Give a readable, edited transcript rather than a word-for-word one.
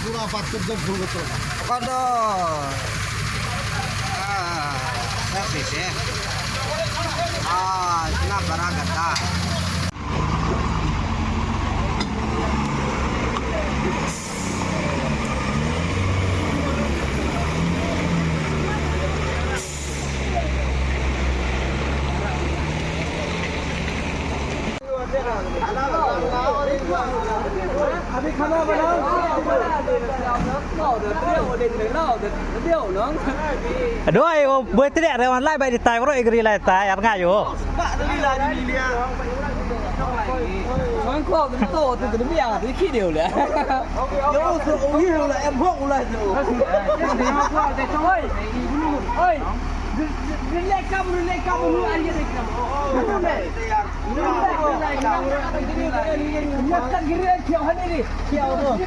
পুরা পাত্র ফুল তো কত sih kenapa ragata अभी खाना बनाओด้วยบุยเตะเดี๋ยวมันไล่ไปติดตายเพราะเอกรีไล่ตายอันง่ายอยู่ มันครอบเป็นโตแต่ตัวไม่อยากจะขี้เดียวเลยโย่สุดโอ้ยเลยแอมพวกเลยสุดเฮ้ยRelax kamu aja deh kamu. Relax kamu. Relax kamu. Relax kamu.